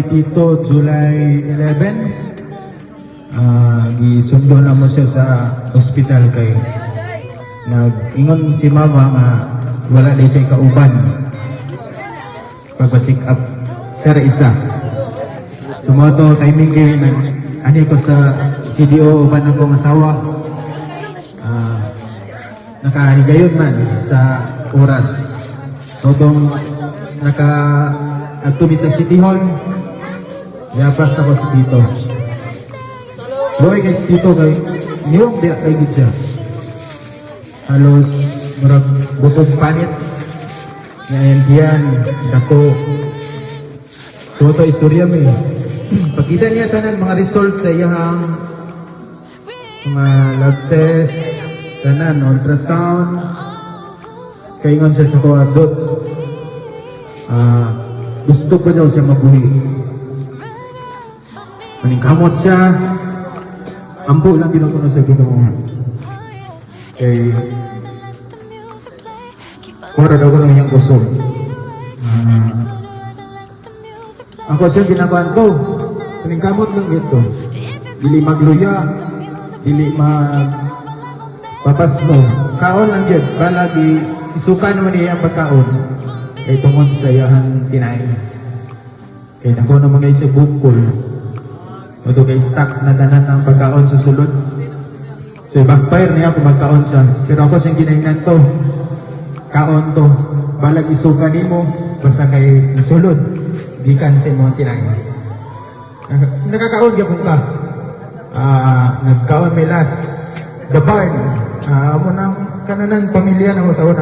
Dito, July 11, gisundo na mo siya sa hospital kay nag-ingon si mama nga wala na siya kauban pagpa-check up siya isa. Tumoto timing kayo ani ko sa CDO uban akong asawa, nakahigayon man sa oras. Totong nagtubi sa City Hall, yapas ako sa dito. Loy guys dito kay niwag biya kay gid siya. Halos murag butog panit. Ngayon diyan dako. So ito istorya mi. Pagkita niya tanan mga result sa iyang mga lab test, tanan ultrasound. Kaingon siya sa kuwadot. Gusto ko daw siya mabuhi. Maningkamot siya. Ampo lang ginakuno sa Ginoo. Eh, para daw ko ng iyang gusto. Ako siya ginabahan ko. Maningkamot lang ito. Dili magluya. Dili papas mo. Kaon lang yun. Bala di isuka naman niya ang pagkaon. Kay tungod sa iyang kinain. Kaya ako naman ngayon sa bukol. Ito kay stock na tanan ng pagkaon sa sulod. So backfire niya kung magkaon siya. Pero ako siyang kinaingan to. Kaon to. Balag isuka ni mo. Basta kay isulod. Di kansin mo ang kinain. Nakakaon gyapon ka. Nagkaon may last. The barn. Amo nang kananan pamilya na mo sa una.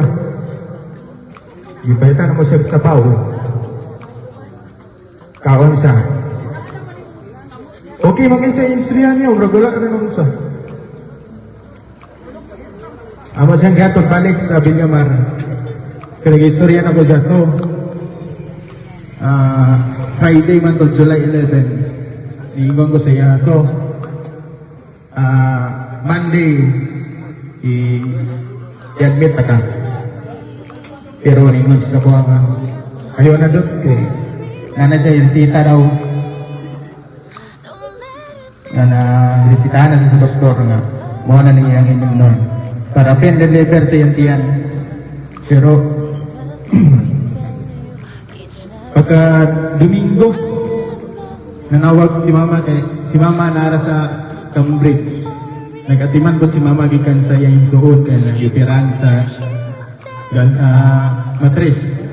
Ipalitan mo siya sa pao. Kaon siya. Okay, maging sa istorya niya, wala ka rin naman sa. Amo siyang gatong balik sa Bilyamar. Pinag-istorya na ko siya to. Friday man to, July 11. Iingon ko sa iya to. Monday, i-admit na ka. Pero ringon sa ko nga, ayaw na doon kay nana siya resita daw. Resitahan na siya sa doktor nga mukha na niya ang inyong nun para pen-deliver sa iyang tiyan. Pero pagka Domingo nanawag si mama kay si mama nara sa Cambridge. Nag-atiman po si mama gikan sa iyang suod kay nag-itiran sa matris.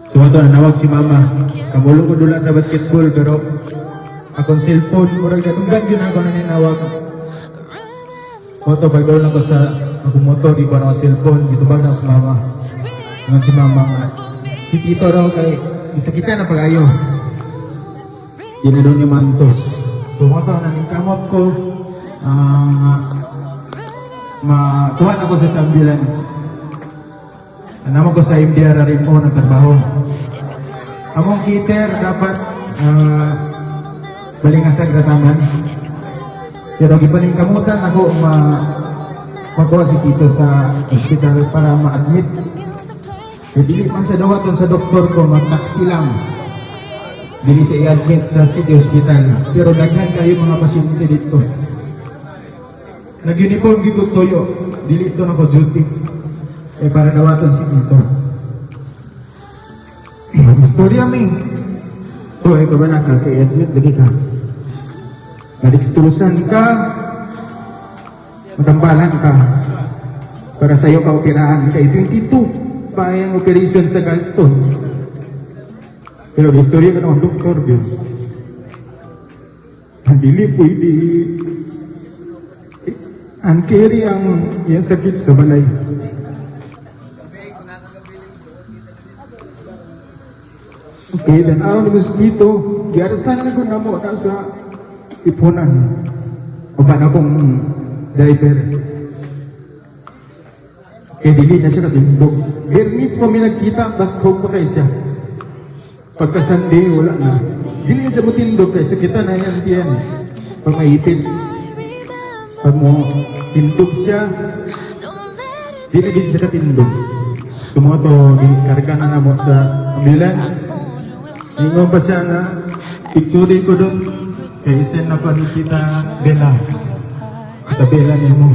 So ito, nanawag si mama. Kamulo ko dula sa basketball pero akong cellphone, murag ganunggan yun ako na ninawag. Ito, pag lang ko sa akong motor, di ko na ako cellphone, dito ba na sa mama. Ngayon si mama nga, si tito raw kay, isa kita na pag-ayo. Di na doon yung mantos. So ito, naningkamot ko, matuhan ako sa ambulance. Naman ko sa MDR rin po ng trabaho. Among kiter dapat balingasan rataman. Pero gibaling kamutan ako makuha si Tito sa hospital para ma-admit. Dili man sa dawaton sa doktor ko mag-taxi lang. Dili sa i-admit sa city hospital. Pero daghan kayo mga pasyente dito. Nag-uniform gigod toyo. Dili ito na ko duty. Para dawaton si Tito. Istorya mi. Ito ba na ka? Kaya-admit lagi ka. Nadikstusan ka. Matambalan ka. Para sa'yo ka operahan. Kaya 22 pa yung operation sa gallstone. Pero istorya ka naman, doktor. Hindi pwede. Ang-carry ang yung sakit sa balay. Okay, dan araw ni Mosquito, giarasan na ko na mo na sa ipunan. O ba na akong driver? Okay, dili na siya natindog. Bernis pa may nagkita, baskog pa kayo siya. Pagka Sunday, wala na. Dili siya matindog kayo, sakita na yan tiyan. Pag maipin. Pag mo tindog siya, dili din siya natindog. Sumoto, karga na mo sa ambulance. Ingo ba siya na picture ko doon? Kaya send na ko ni Tita Bella. Tita Bella niya mo.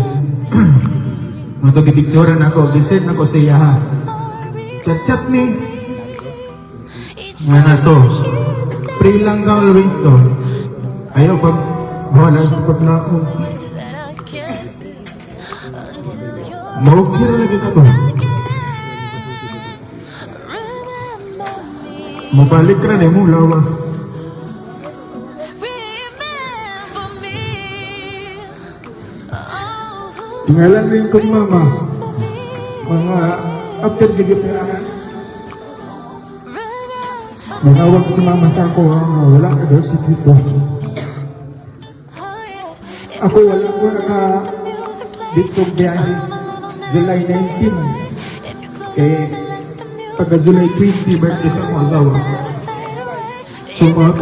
Mga picture na ako, gisend na ko sa iya ha. Chat-chat ni. Nga na to. Free lang daw always to. Ayaw pag wala sa pag na ako. Mahukir lagi ka to. Mabalik ka na mo, lawas. Tingalan rin kong mama. Mga after sige pa. Manawag sa mama sa ako, wala ka daw si Tito. Ako wala ko dito biyahe. July 19. Pagka July 20, birthday sa akong asawa. So mga